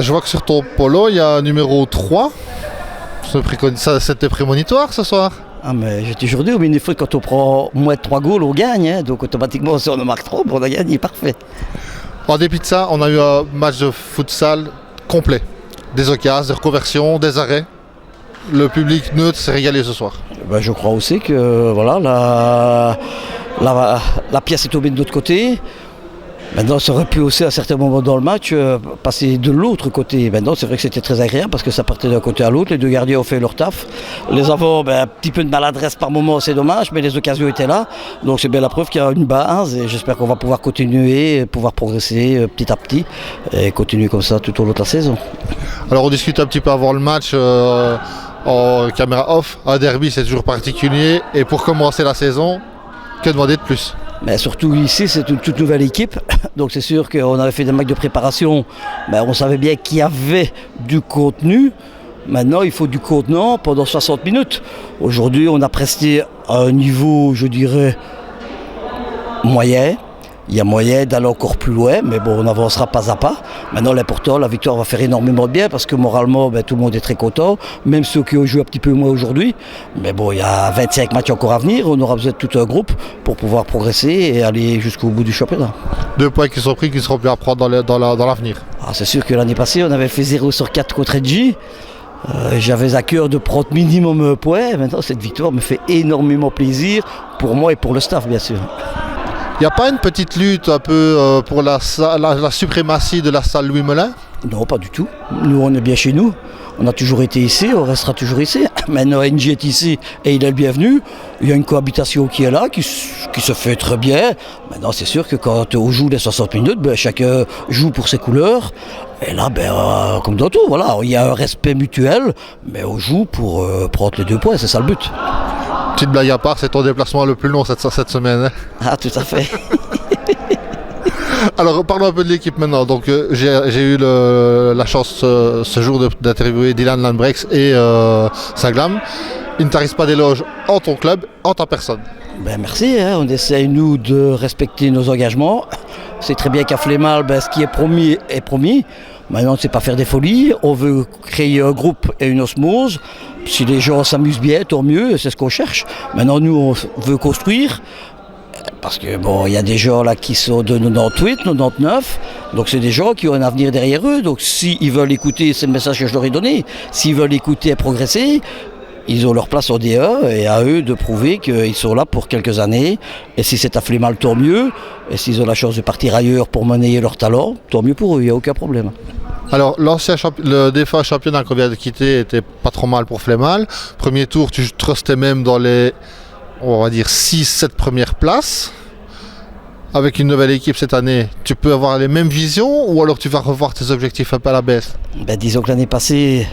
Je vois que sur ton polo, il y a un numéro 3. C'était prémonitoire ce soir. Ah mais j'ai toujours dit, au milieu foot, quand on prend moins de 3 goals, on gagne. Hein. Donc automatiquement, si on en marque 3, on a gagné, parfait. En dépit de ça, on a eu un match de futsal complet. Des occasions, des reconversions, des arrêts. Le public neutre s'est régalé ce soir. Je crois aussi que voilà, la pièce est tombée de l'autre côté. Maintenant, ça aurait pu aussi à certains moments dans le match passer de l'autre côté. Maintenant, c'est vrai que c'était très agréable parce que ça partait d'un côté à l'autre. Les deux gardiens ont fait leur taf. Les avants, un petit peu de maladresse par moment, c'est dommage, mais les occasions étaient là. Donc c'est bien la preuve qu'il y a une base et j'espère qu'on va pouvoir continuer, pouvoir progresser petit à petit et continuer comme ça tout au long de la saison. Alors on discute un petit peu avant le match en caméra off. Un derby, c'est toujours particulier. Et pour commencer la saison, que demander de plus ? Mais surtout ici, c'est une toute nouvelle équipe. Donc c'est sûr qu'on avait fait des matchs de préparation. On savait bien qu'il y avait du contenu. Maintenant, il faut du contenant pendant 60 minutes. Aujourd'hui, on a presté à un niveau, je dirais, moyen. Il y a moyen d'aller encore plus loin, mais bon, on avancera pas à pas. Maintenant, l'important, la victoire va faire énormément de bien parce que moralement, tout le monde est très content, même ceux qui ont joué un petit peu moins aujourd'hui. Mais bon, il y a 25 matchs encore à venir, on aura besoin de tout un groupe pour pouvoir progresser et aller jusqu'au bout du championnat. 2 points qui sont pris, qui seront bien à prendre dans l'avenir. C'est sûr que l'année passée, on avait fait 0 sur 4 contre Edgy. J'avais à cœur de prendre minimum un point. Maintenant, cette victoire me fait énormément plaisir pour moi et pour le staff, bien sûr. Il n'y a pas une petite lutte un peu pour la suprématie de la salle Louis Melin ? Non, pas du tout. Nous, on est bien chez nous. On a toujours été ici, on restera toujours ici. Maintenant, NJ est ici et il est le bienvenu. Il y a une cohabitation qui est là, qui se fait très bien. Maintenant, c'est sûr que quand on joue les 60 minutes, chacun joue pour ses couleurs. Et là, comme dans tout, voilà, il y a un respect mutuel, mais on joue pour prendre les 2 points, c'est ça le but. Petite blague à part, c'est ton déplacement le plus long cette semaine. Hein. Ah, tout à fait. Alors, parlons un peu de l'équipe maintenant. Donc, j'ai eu la chance ce jour d'interviewer Dylan Landbrex et Saglam. Il ne t'arrive pas d'éloges en ton club, en ta personne. Merci, hein. On essaye nous de respecter nos engagements. C'est très bien qu'à Flémal, ce qui est promis est promis. Maintenant, on ne sait pas faire des folies. On veut créer un groupe et une osmose. Si les gens s'amusent bien, tant mieux, c'est ce qu'on cherche. Maintenant, nous, on veut construire. Parce que il y a des gens là qui sont de 98, 99. Donc c'est des gens qui ont un avenir derrière eux. Donc s'ils veulent écouter, c'est le message que je leur ai donné. S'ils veulent écouter et progresser, ils ont leur place au DE et à eux de prouver qu'ils sont là pour quelques années. Et si c'est afflé mal, tant mieux. Et s'ils ont la chance de partir ailleurs pour monnayer leur talent, tant mieux pour eux, il n'y a aucun problème. Alors, le défunt championnat qu'on vient de quitter était pas trop mal pour Flémal. Premier tour, tu trustais même dans les, on va dire, 6-7 premières places. Avec une nouvelle équipe cette année, tu peux avoir les mêmes visions ou alors tu vas revoir tes objectifs un peu à la baisse ? Disons que l'année passée,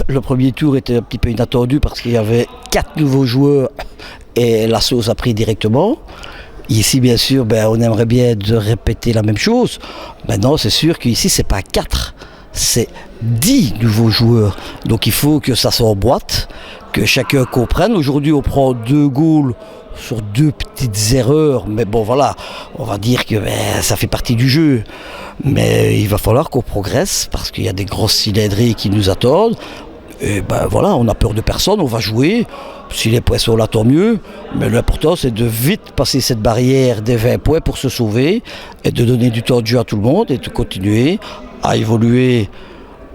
le premier tour était un petit peu inattendu parce qu'il y avait 4 nouveaux joueurs et la sauce a pris directement. Ici, bien sûr, on aimerait bien de répéter la même chose. Maintenant, c'est sûr qu'ici, c'est pas 4, c'est 10 nouveaux joueurs. Donc il faut que ça s'emboîte, que chacun comprenne. Aujourd'hui, on prend 2 goals sur 2 petites erreurs, mais voilà, on va dire que ça fait partie du jeu. Mais il va falloir qu'on progresse parce qu'il y a des grosses cylindrées qui nous attendent. Et voilà, on n'a peur de personne, on va jouer. Si les points sont là, tant mieux. Mais l'important, c'est de vite passer cette barrière des 20 points pour se sauver et de donner du temps de jeu à tout le monde et de continuer à évoluer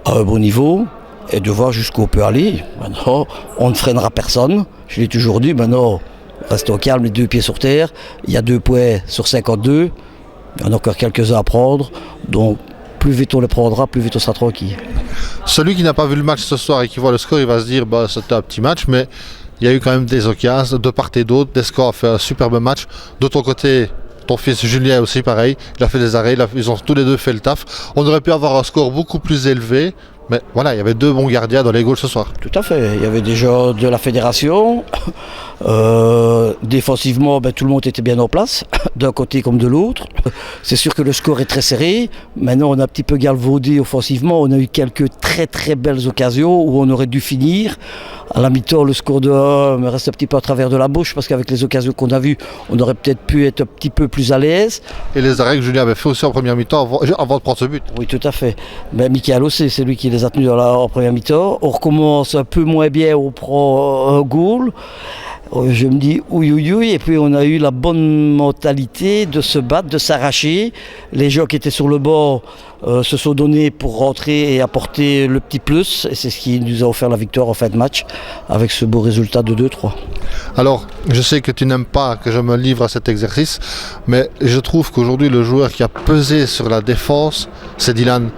à un bon niveau et de voir jusqu'où on peut aller. Maintenant, on ne freinera personne. Je l'ai toujours dit, maintenant, restons calmes, les 2 pieds sur terre. Il y a 2 points sur 52. Il y en a encore quelques-uns à prendre. Donc, plus vite on les prendra, plus vite on sera tranquille. Celui qui n'a pas vu le match ce soir et qui voit le score, il va se dire c'était un petit match, mais il y a eu quand même des occasions de part et d'autre. Desco a fait un superbe match. De ton côté, ton fils Julien aussi pareil, il a fait des arrêts, ils ont tous les deux fait le taf. On aurait pu avoir un score beaucoup plus élevé, mais voilà, il y avait 2 bons gardiens dans les goals ce soir. Tout à fait, il y avait des gens de la fédération. Défensivement, tout le monde était bien en place, d'un côté comme de l'autre. C'est sûr que le score est très serré. Maintenant, on a un petit peu galvaudé offensivement. On a eu quelques très très belles occasions où on aurait dû finir. À la mi-temps, le score de 1 me reste un petit peu à travers de la bouche parce qu'avec les occasions qu'on a vues, on aurait peut-être pu être un petit peu plus à l'aise. Et les arrêts que Julien avait fait aussi en première mi-temps avant de prendre ce but. Oui, tout à fait. Mais Michael aussi, c'est lui qui les a tenus en première mi-temps. On recommence un peu moins bien, on prend un goal. Je me dis ouïe, et puis on a eu la bonne mentalité de se battre, de s'arracher. Les gens qui étaient sur le bord se sont donnés pour rentrer et apporter le petit plus, et c'est ce qui nous a offert la victoire en fin de match avec ce beau résultat de 2-3. Alors, je sais que tu n'aimes pas que je me livre à cet exercice, mais je trouve qu'aujourd'hui le joueur qui a pesé sur la défense, c'est Dylan.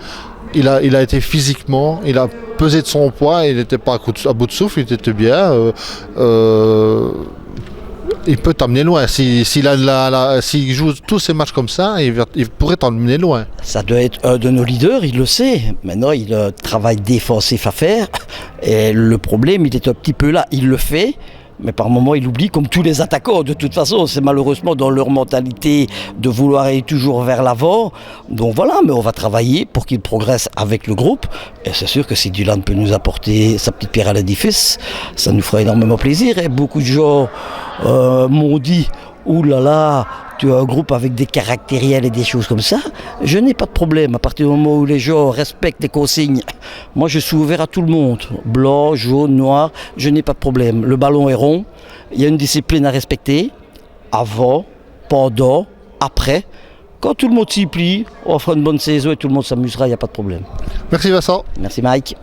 Il a été physiquement, il a pesé de son poids, il n'était pas à bout de souffle, il était bien. Il peut t'emmener loin. S'il joue tous ces matchs comme ça, il pourrait t'emmener loin. Ça doit être un de nos leaders, il le sait. Maintenant, il a un travail défensif à faire. Et le problème, il est un petit peu là. Il le fait, mais par moments, il oublie, comme tous les attaquants. De toute façon, c'est malheureusement dans leur mentalité de vouloir aller toujours vers l'avant. Donc voilà, mais on va travailler pour qu'il progresse avec le groupe. Et c'est sûr que si Dylan peut nous apporter sa petite pierre à l'édifice, ça nous fera énormément plaisir. Et beaucoup de gens m'ont dit, ouh là là, tu as un groupe avec des caractériels et des choses comme ça. Je n'ai pas de problème. À partir du moment où les gens respectent les consignes, moi je suis ouvert à tout le monde. Blanc, jaune, noir, je n'ai pas de problème. Le ballon est rond, il y a une discipline à respecter. Avant, pendant, après. Quand tout le monde s'y plie, on fera une bonne saison et tout le monde s'amusera, il n'y a pas de problème. Merci Vincent. Merci Mike.